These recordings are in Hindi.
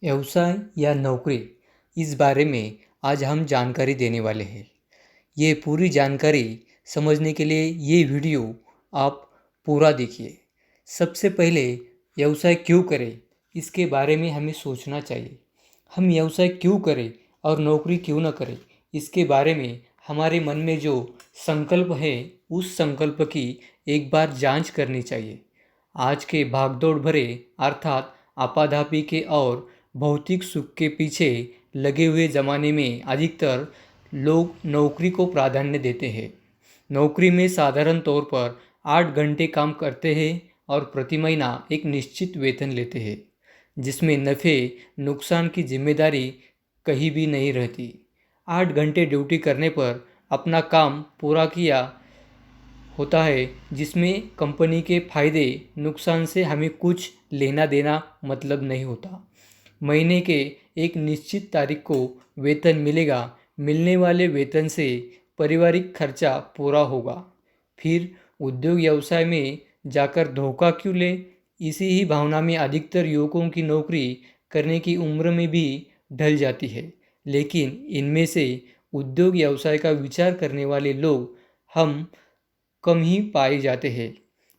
व्यवसाय या नौकरी, इस बारे में आज हम जानकारी देने वाले हैं। ये पूरी जानकारी समझने के लिए ये वीडियो आप पूरा देखिए। सबसे पहले व्यवसाय क्यों करें, इसके बारे में हमें सोचना चाहिए। हम व्यवसाय क्यों करें और नौकरी क्यों न करें, इसके बारे में हमारे मन में जो संकल्प है, उस संकल्प की एक बार जांच करनी चाहिए। आज के भागदौड़ भरे अर्थात आपाधापी के और भौतिक सुख के पीछे लगे हुए ज़माने में अधिकतर लोग नौकरी को प्राधान्य देते हैं। नौकरी में साधारण तौर पर 8 घंटे काम करते हैं और प्रति महीना एक निश्चित वेतन लेते हैं, जिसमें नफ़े नुकसान की जिम्मेदारी कहीं भी नहीं रहती। 8 घंटे ड्यूटी करने पर अपना काम पूरा किया होता है, जिसमें कंपनी के फायदे नुकसान से हमें कुछ लेना देना मतलब नहीं होता। महीने के एक निश्चित तारीख को वेतन मिलेगा, मिलने वाले वेतन से पारिवारिक खर्चा पूरा होगा। फिर उद्योग व्यवसाय में जाकर धोखा क्यों ले, इसी ही भावना में अधिकतर युवकों की नौकरी करने की उम्र में भी ढल जाती है। लेकिन इनमें से उद्योग व्यवसाय का विचार करने वाले लोग हम कम ही पाए जाते हैं।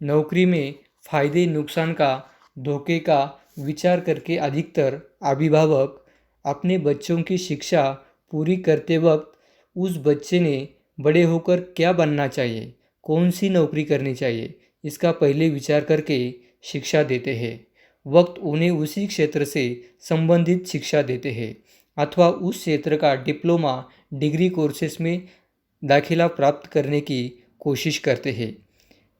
नौकरी में फायदे नुकसान का, धोखे का विचार करके अधिकतर अभिभावक अपने बच्चों की शिक्षा पूरी करते वक्त उस बच्चे ने बड़े होकर क्या बनना चाहिए, कौन सी नौकरी करनी चाहिए, इसका पहले विचार करके शिक्षा देते हैं। वक्त उन्हें उसी क्षेत्र से संबंधित शिक्षा देते हैं अथवा उस क्षेत्र का डिप्लोमा डिग्री कोर्सेस में दाखिला प्राप्त करने की कोशिश करते हैं।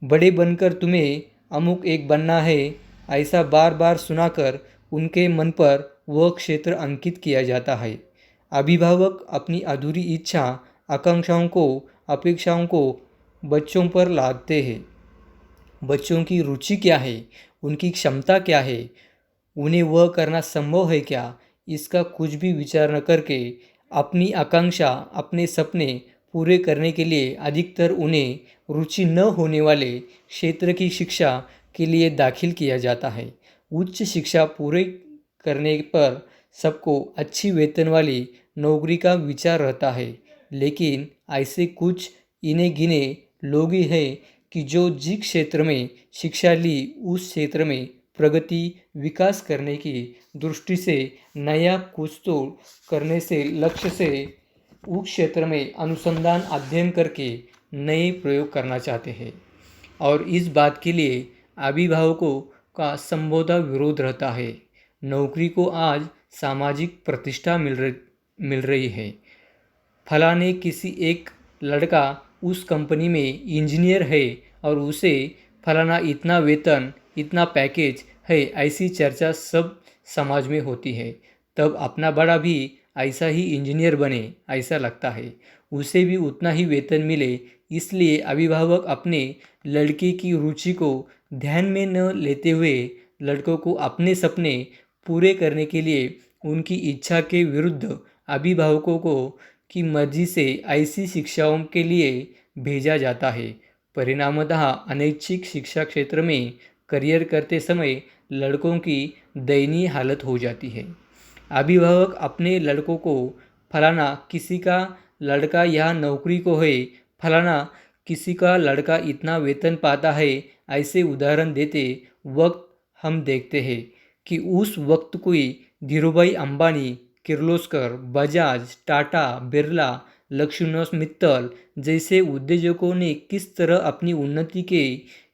बड़े बनकर तुम्हें अमुक एक बनना है, ऐसा बार बार सुनाकर उनके मन पर वह क्षेत्र अंकित किया जाता है। अभिभावक अपनी अधूरी इच्छा, आकांक्षाओं को, अपेक्षाओं को बच्चों पर लादते हैं। बच्चों की रुचि क्या है, उनकी क्षमता क्या है, उन्हें वह करना संभव है क्या, इसका कुछ भी विचार न करके अपनी आकांक्षा, अपने सपने पूरे करने के लिए अधिकतर उन्हें रुचि न होने वाले क्षेत्र की शिक्षा के लिए दाखिल किया जाता है। उच्च शिक्षा पूरे करने पर सबको अच्छी वेतन वाली नौकरी का विचार रहता है, लेकिन ऐसे कुछ इने गिने लोग ही हैं कि जो जिस क्षेत्र में शिक्षा ली उस क्षेत्र में प्रगति, विकास करने की दृष्टि से नया कुछ तो करने से लक्ष्य से उस क्षेत्र में अनुसंधान अध्ययन करके नए प्रयोग करना चाहते हैं। और इस बात के लिए अभिभावकों का संभवतः विरोध रहता है। नौकरी को आज सामाजिक प्रतिष्ठा मिल रही है। फलाने किसी एक लड़का उस कंपनी में इंजीनियर है और उसे फलाना इतना वेतन, इतना पैकेज है, ऐसी चर्चा सब समाज में होती है। तब अपना बड़ा भी ऐसा ही इंजीनियर बने, ऐसा लगता है। उसे भी उतना ही वेतन मिले, इसलिए अभिभावक अपने लड़के की रुचि को ध्यान में न लेते हुए लड़कों को अपने सपने पूरे करने के लिए उनकी इच्छा के विरुद्ध अभिभावकों को की मर्जी से ऐसी शिक्षाओं के लिए भेजा जाता है। परिणामतः अनैच्छिक शिक्षा क्षेत्र में करियर करते समय लड़कों की दयनीय हालत हो जाती है। अभिभावक अपने लड़कों को फलाना किसी का लड़का यह नौकरी को है, फलाना किसी का लड़का इतना वेतन पाता है, ऐसे उदाहरण देते वक्त हम देखते हैं कि उस वक्त कोई धीरूभाई अंबानी, किर्लोस्कर, बजाज, टाटा, बिरला, लक्ष्मण मित्तल जैसे उद्योजकों ने किस तरह अपनी उन्नति के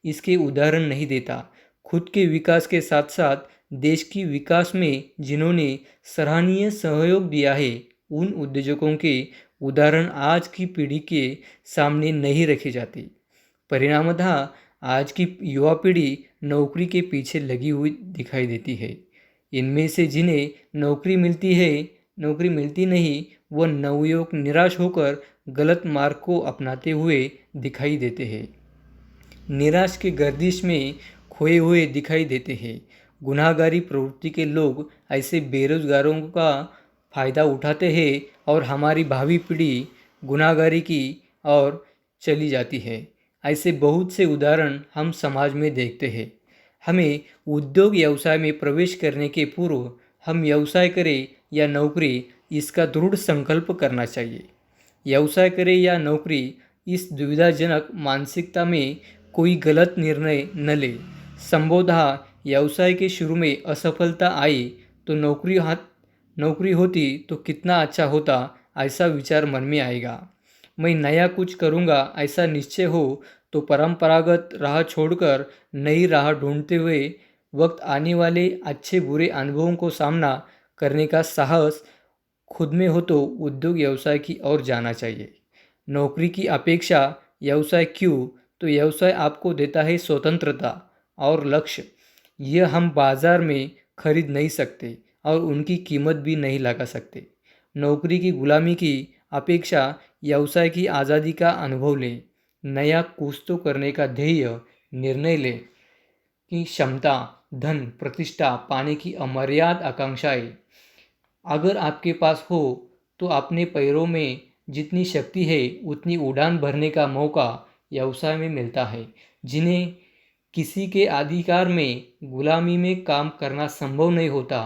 इसके उदाहरण नहीं देता। खुद के विकास के साथ साथ देश की विकास में जिन्होंने सराहनीय सहयोग दिया है, उन उद्योजकों के उदाहरण आज की पीढ़ी के सामने नहीं रखे जाते। परिणामतः आज की युवा पीढ़ी नौकरी के पीछे लगी हुई दिखाई देती है। इनमें से जिन्हें नौकरी मिलती नहीं, वह नवयुवक निराश होकर गलत मार्ग को अपनाते हुए दिखाई देते हैं। निराश के गर्दिश में खोए हुए दिखाई देते हैं। गुनाहगारी प्रवृत्ति के लोग ऐसे बेरोजगारों का फ़ायदा उठाते हैं और हमारी भावी पीढ़ी गुनाहगारी की ओर चली जाती है। ऐसे बहुत से उदाहरण हम समाज में देखते हैं। हमें उद्योग व्यवसाय में प्रवेश करने के पूर्व हम व्यवसाय करें या नौकरी, इसका दृढ़ संकल्प करना चाहिए। व्यवसाय करें या नौकरी, इस दुविधाजनक मानसिकता में कोई गलत निर्णय न ले। संभवतः व्यवसाय के शुरू में असफलता आई तो नौकरी होती तो कितना अच्छा होता, ऐसा विचार मन में आएगा। मैं नया कुछ करूँगा ऐसा निश्चय हो तो परंपरागत राह छोड़कर नई राह ढूंढते हुए वक्त आने वाले अच्छे बुरे अनुभवों को सामना करने का साहस खुद में हो तो उद्योग व्यवसाय की ओर जाना चाहिए। नौकरी की अपेक्षा व्यवसाय क्यों? तो व्यवसाय आपको देता है स्वतंत्रता और लक्ष्य। यह हम बाजार में खरीद नहीं सकते और उनकी कीमत भी नहीं लगा सकते। नौकरी की गुलामी की अपेक्षा व्यवसाय की आज़ादी का अनुभव लें। नया कुछ तो करने का ध्येय, निर्णय लें की क्षमता, धन, प्रतिष्ठा पाने की अमर्याद आकांक्षाएं अगर आपके पास हो तो अपने पैरों में जितनी शक्ति है उतनी उड़ान भरने का मौका व्यवसाय में मिलता है। जिन्हें किसी के अधिकार में गुलामी में काम करना संभव नहीं होता,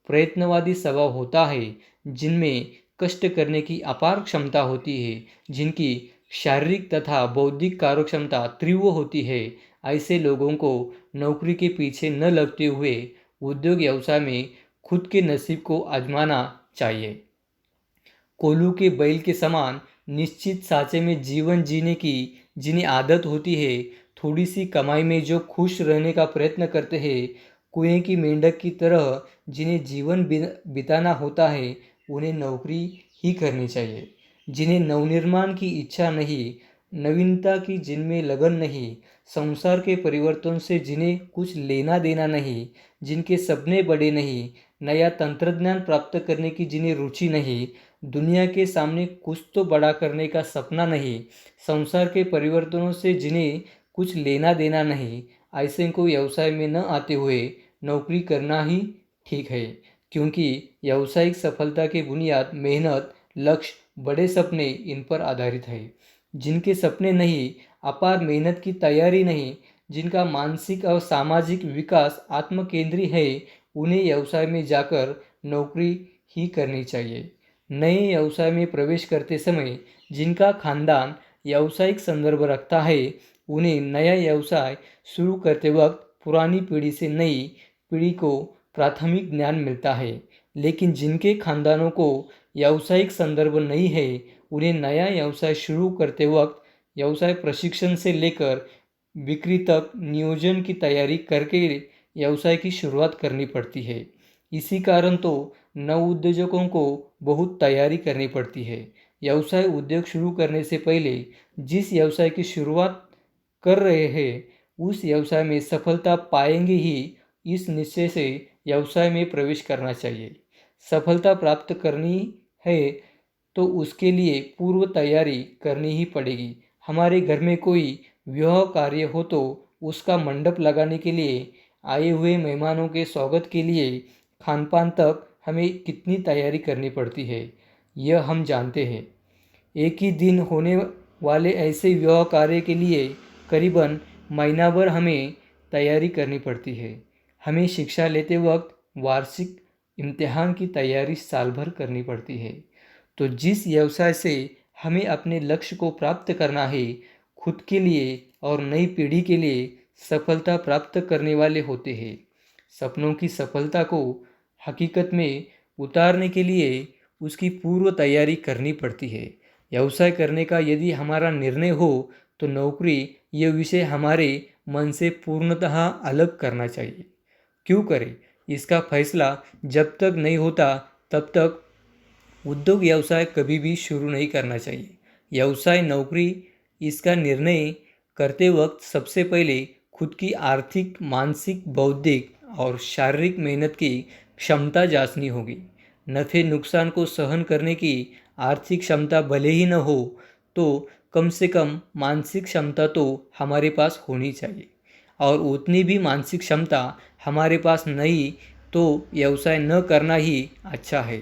प्रयत्नवादी स्वभाव होता है, जिनमें कष्ट करने की अपार क्षमता होती है, जिनकी शारीरिक तथा बौद्धिक कार्यक्षमता तीव्र होती है, ऐसे लोगों को नौकरी के पीछे न लगते हुए उद्योग व्यवसाय में खुद के नसीब को आजमाना चाहिए। कोल्हू के बैल के समान निश्चित साँचे में जीवन जीने की जिन्हें आदत होती है, थोड़ी सी कमाई में जो खुश रहने का प्रयत्न करते हैं, कुएं की मेंढक की तरह जिन्हें जीवन बिताना होता है, उन्हें नौकरी ही करनी चाहिए। जिन्हें नवनिर्माण की इच्छा नहीं, नवीनता की जिनमें लगन नहीं, संसार के परिवर्तन से जिन्हें कुछ लेना देना नहीं, जिनके सपने बड़े नहीं, नया तंत्रज्ञान प्राप्त करने की जिन्हें रुचि नहीं, दुनिया के सामने कुछ तो बड़ा करने का सपना नहीं, संसार के परिवर्तनों से जिन्हें कुछ लेना देना नहीं, ऐसे को व्यवसाय में न आते हुए नौकरी करना ही ठीक है। क्योंकि व्यावसायिक सफलता की बुनियाद मेहनत, लक्ष्य, बड़े सपने इन पर आधारित है। जिनके सपने नहीं, अपार मेहनत की तैयारी नहीं, जिनका मानसिक और सामाजिक विकास आत्मकेंद्री है, उन्हें व्यवसाय में जाकर नौकरी ही करनी चाहिए। नए व्यवसाय में प्रवेश करते समय जिनका खानदान व्यावसायिक संदर्भ रखता है, उन्हें नया व्यवसाय शुरू करते वक्त पुरानी पीढ़ी से नई पीढ़ी को प्राथमिक ज्ञान मिलता है। लेकिन जिनके खानदानों को व्यावसायिक संदर्भ नहीं है, उन्हें नया व्यवसाय शुरू करते वक्त व्यवसाय प्रशिक्षण से लेकर बिक्री तक नियोजन की तैयारी करके व्यवसाय की शुरुआत करनी पड़ती है। इसी कारण तो नव उद्योजकों को बहुत तैयारी करनी पड़ती है। व्यवसाय उद्योग शुरू करने से पहले जिस व्यवसाय की शुरुआत कर रहे हैं, उस व्यवसाय में सफलता पाएंगे ही, इस निश्चय से व्यवसाय में प्रवेश करना चाहिए। सफलता प्राप्त करनी है तो उसके लिए पूर्व तैयारी करनी ही पड़ेगी। हमारे घर में कोई विवाह कार्य हो तो उसका मंडप लगाने के लिए, आए हुए मेहमानों के स्वागत के लिए, खानपान तक हमें कितनी तैयारी करनी पड़ती है, यह हम जानते हैं। एक ही दिन होने वाले ऐसे विवाह कार्य के लिए करीबन महीना भर हमें तैयारी करनी पड़ती है। हमें शिक्षा लेते वक्त वार्षिक इम्तिहान की तैयारी साल भर करनी पड़ती है। तो जिस व्यवसाय से हमें अपने लक्ष्य को प्राप्त करना है, खुद के लिए और नई पीढ़ी के लिए सफलता प्राप्त करने वाले होते हैं। सपनों की सफलता को हकीकत में उतारने के लिए उसकी पूर्व तैयारी करनी पड़ती है। व्यवसाय करने का यदि हमारा निर्णय हो तो नौकरी यह विषय हमारे मन से पूर्णतः अलग करना चाहिए। क्यों करें? इसका फैसला जब तक नहीं होता तब तक उद्योग व्यवसाय कभी भी शुरू नहीं करना चाहिए। व्यवसाय, नौकरी, इसका निर्णय करते वक्त सबसे पहले खुद की आर्थिक, मानसिक, बौद्धिक और शारीरिक मेहनत की क्षमता जांचनी होगी। नफ़े नुकसान को सहन करने की आर्थिक क्षमता भले ही न हो तो कम से कम मानसिक क्षमता तो हमारे पास होनी चाहिए। और उतनी भी मानसिक क्षमता हमारे पास नहीं तो व्यवसाय न करना ही अच्छा है।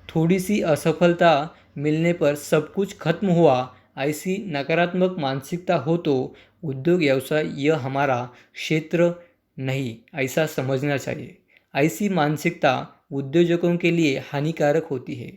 थोड़ी सी असफलता मिलने पर सब कुछ खत्म हुआ, ऐसी नकारात्मक मानसिकता हो तो उद्योग व्यवसाय यह हमारा क्षेत्र नहीं, ऐसा समझना चाहिए। ऐसी मानसिकता उद्योजकों के लिए हानिकारक होती है।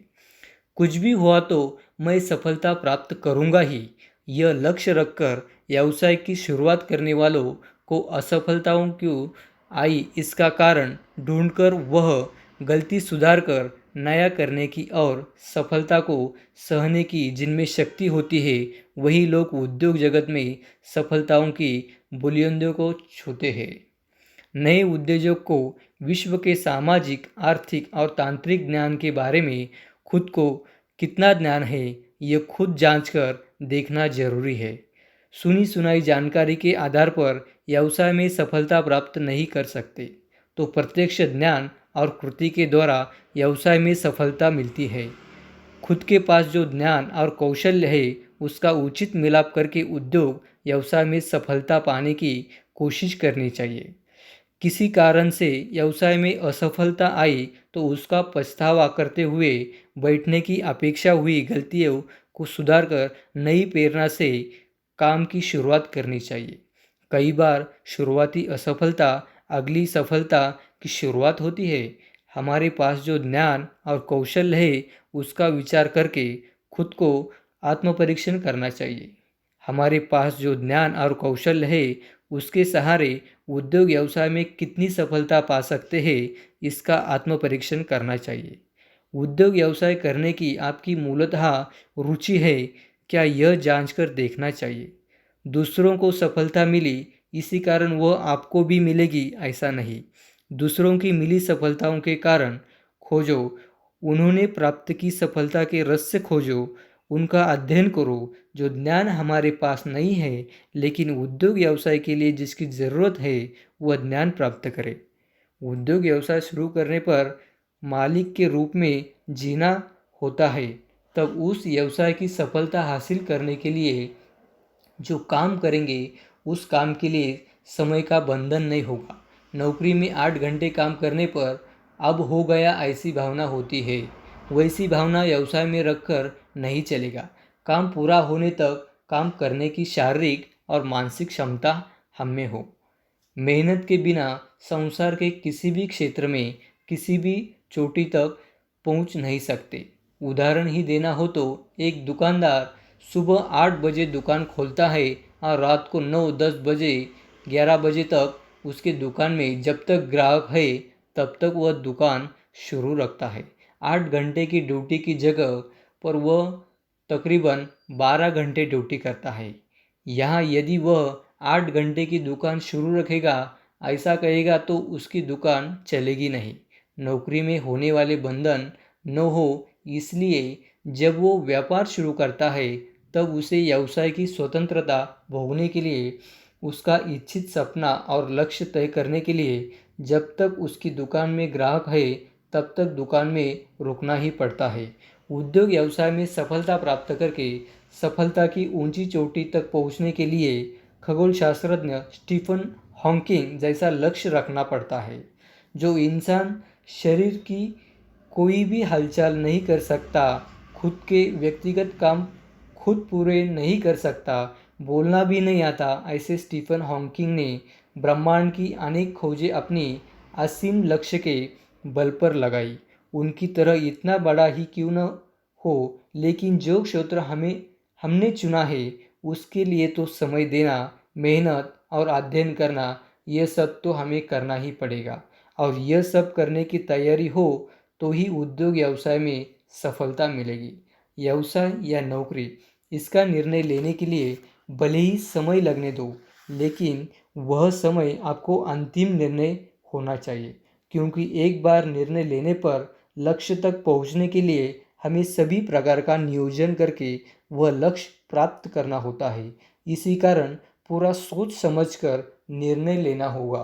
कुछ भी हुआ तो मैं सफलता प्राप्त करूंगा ही, यह लक्ष्य रखकर व्यवसाय की शुरुआत करने वालों को असफलताओं क्यों आई इसका कारण ढूंढकर वह गलती सुधार कर नया करने की और सफलता को सहने की जिनमें शक्ति होती है, वही लोग उद्योग जगत में सफलताओं की बुलंदियों को छूते हैं। नए उद्योजक को विश्व के सामाजिक, आर्थिक और तांत्रिक ज्ञान के बारे में खुद को कितना ज्ञान है, ये खुद जांच कर देखना जरूरी है। सुनी सुनाई जानकारी के आधार पर व्यवसाय में सफलता प्राप्त नहीं कर सकते, तो प्रत्यक्ष ज्ञान और कृति के द्वारा व्यवसाय में सफलता मिलती है। खुद के पास जो ज्ञान और कौशल्य है, उसका उचित मिलाप करके उद्योग व्यवसाय में सफलता पाने की कोशिश करनी चाहिए। किसी कारण से व्यवसाय में असफलता आई तो उसका पछतावा करते हुए बैठने की अपेक्षा हुई गलतियों को सुधार कर नई प्रेरणा से काम की शुरुआत करनी चाहिए। कई बार शुरुआती असफलता अगली सफलता की शुरुआत होती है। हमारे पास जो ज्ञान और कौशल है, उसका विचार करके खुद को आत्मपरीक्षण करना चाहिए। हमारे पास जो ज्ञान और कौशल है, उसके सहारे उद्योग व्यवसाय में कितनी सफलता पा सकते हैं, इसका आत्मपरीक्षण करना चाहिए। उद्योग व्यवसाय करने की आपकी मूलतः रुचि है क्या, यह जांचकर देखना चाहिए। दूसरों को सफलता मिली इसी कारण वह आपको भी मिलेगी ऐसा नहीं। दूसरों की मिली सफलताओं के कारण खोजो, उन्होंने प्राप्त की सफलता के रहस्य खोजो, उनका अध्ययन करो। जो ज्ञान हमारे पास नहीं है लेकिन उद्योग व्यवसाय के लिए जिसकी ज़रूरत है, वह ज्ञान प्राप्त करें। उद्योग व्यवसाय शुरू करने पर मालिक के रूप में जीना होता है, तब उस व्यवसाय की सफलता हासिल करने के लिए जो काम करेंगे, उस काम के लिए समय का बंधन नहीं होगा। नौकरी में 8 घंटे काम करने पर अब हो गया ऐसी भावना होती है, वैसी भावना व्यवसाय में रखकर नहीं चलेगा। काम पूरा होने तक काम करने की शारीरिक और मानसिक क्षमता हम में हो। मेहनत के बिना संसार के किसी भी क्षेत्र में किसी भी चोटी तक पहुंच नहीं सकते। उदाहरण ही देना हो तो एक दुकानदार सुबह 8 बजे दुकान खोलता है और रात को 9-10 बजे 11 बजे तक उसके दुकान में जब तक ग्राहक है तब तक वह दुकान शुरू रखता है। 8 घंटे की ड्यूटी की जगह पर वह तकरीबन 12 घंटे ड्यूटी करता है। यहाँ यदि वह 8 घंटे की दुकान शुरू रखेगा ऐसा कहेगा तो उसकी दुकान चलेगी नहीं। नौकरी में होने वाले बंधन न हो इसलिए जब वो व्यापार शुरू करता है तब उसे व्यवसाय की स्वतंत्रता भोगने के लिए, उसका इच्छित सपना और लक्ष्य तय करने के लिए जब तक उसकी दुकान में ग्राहक है तब तक दुकान में रुकना ही पड़ता है। उद्योग व्यवसाय में सफलता प्राप्त करके सफलता की ऊंची चोटी तक पहुंचने के लिए खगोल शास्त्रज्ञ स्टीफन हॉकिंग जैसा लक्ष्य रखना पड़ता है। जो इंसान शरीर की कोई भी हलचल नहीं कर सकता, खुद के व्यक्तिगत काम खुद पूरे नहीं कर सकता, बोलना भी नहीं आता, ऐसे स्टीफन हॉकिंग ने ब्रह्मांड की अनेक खोजें अपनी असीम लक्ष्य के बल पर लगाई। उनकी तरह इतना बड़ा ही क्यों न हो, लेकिन जो क्षेत्र हमने चुना है उसके लिए तो समय देना, मेहनत और अध्ययन करना, यह सब तो हमें करना ही पड़ेगा। और यह सब करने की तैयारी हो तो ही उद्योग व्यवसाय में सफलता मिलेगी। व्यवसाय या नौकरी, इसका निर्णय लेने के लिए भले ही समय लगने दो, लेकिन वह समय आपको अंतिम निर्णय होना चाहिए, क्योंकि एक बार निर्णय लेने पर लक्ष्य तक पहुंचने के लिए हमें सभी प्रकार का नियोजन करके वह लक्ष्य प्राप्त करना होता है। इसी कारण पूरा सोच समझकर निर्णय लेना होगा।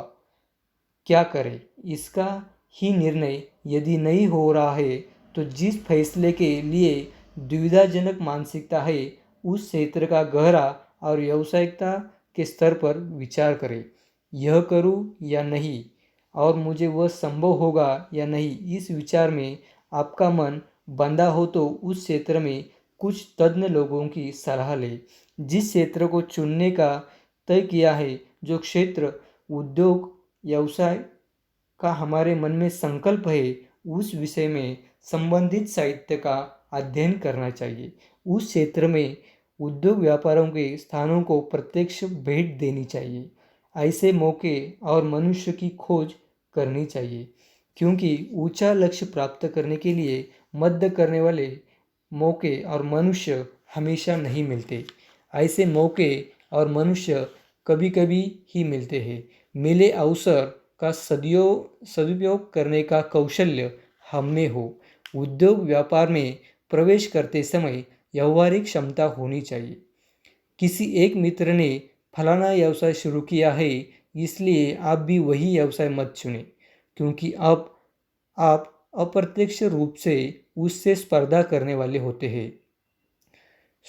क्या करें, इसका ही निर्णय यदि नहीं हो रहा है तो जिस फैसले के लिए दुविधाजनक मानसिकता है उस क्षेत्र का गहरा और व्यावसायिकता के स्तर पर विचार करें। यह करूं या नहीं और मुझे वह संभव होगा या नहीं, इस विचार में आपका मन बंधा हो तो उस क्षेत्र में कुछ तज्ञ लोगों की सलाह लें। जिस क्षेत्र को चुनने का तय किया है, जो क्षेत्र उद्योग व्यवसाय का हमारे मन में संकल्प है, उस विषय में संबंधित साहित्य का अध्ययन करना चाहिए। उस क्षेत्र में उद्योग व्यापारों के स्थानों को प्रत्यक्ष भेंट देनी चाहिए। ऐसे मौके और मनुष्य की खोज करनी चाहिए, क्योंकि ऊंचा लक्ष्य प्राप्त करने के लिए मदद करने वाले मौके और मनुष्य हमेशा नहीं मिलते। ऐसे मौके और मनुष्य कभी कभी ही मिलते हैं। मिले अवसर का सदुपयोग करने का कौशल्य हम में हो। उद्योग व्यापार में प्रवेश करते समय व्यावहारिक क्षमता होनी चाहिए। किसी एक मित्र ने फलाना व्यवसाय शुरू किया है, इसलिए आप भी वही व्यवसाय मत चुनें, क्योंकि अब आप अप्रत्यक्ष रूप से उससे स्पर्धा करने वाले होते हैं।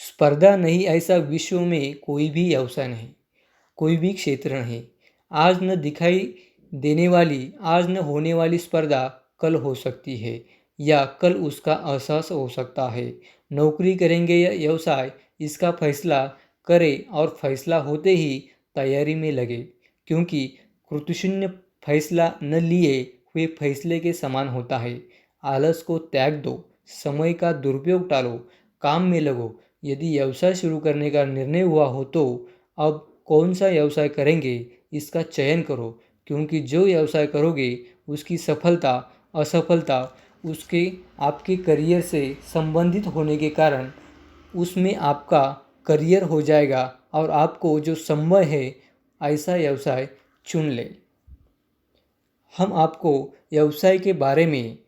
स्पर्धा नहीं, ऐसा विश्व में कोई भी व्यवसाय नहीं, कोई भी क्षेत्र नहीं। आज न दिखाई देने वाली, आज न होने वाली स्पर्धा कल हो सकती है, या कल उसका एहसास हो सकता है। नौकरी करेंगे या व्यवसाय, इसका फैसला करें और फैसला होते ही तैयारी में लगे, क्योंकि कृतशून्य फैसला न लिए हुए फैसले के समान होता है। आलस को त्याग दो, समय का दुरुपयोग टालो, काम में लगो। यदि व्यवसाय शुरू करने का निर्णय हुआ हो तो अब कौन सा व्यवसाय करेंगे इसका चयन करो, क्योंकि जो व्यवसाय करोगे उसकी सफलता असफलता उसके आपके करियर से संबंधित होने के कारण उसमें आपका करियर हो जाएगा और आपको जो संभव है ऐसा व्यवसाय चुन ले। हम आपको व्यवसाय के बारे में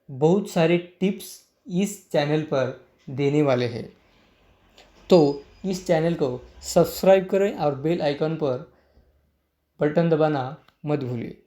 बहुत सारे टिप्स इस चैनल पर देने वाले हैं, तो इस चैनल को सब्सक्राइब करें और बेल आइकन पर बटन दबाना मत भूलिए।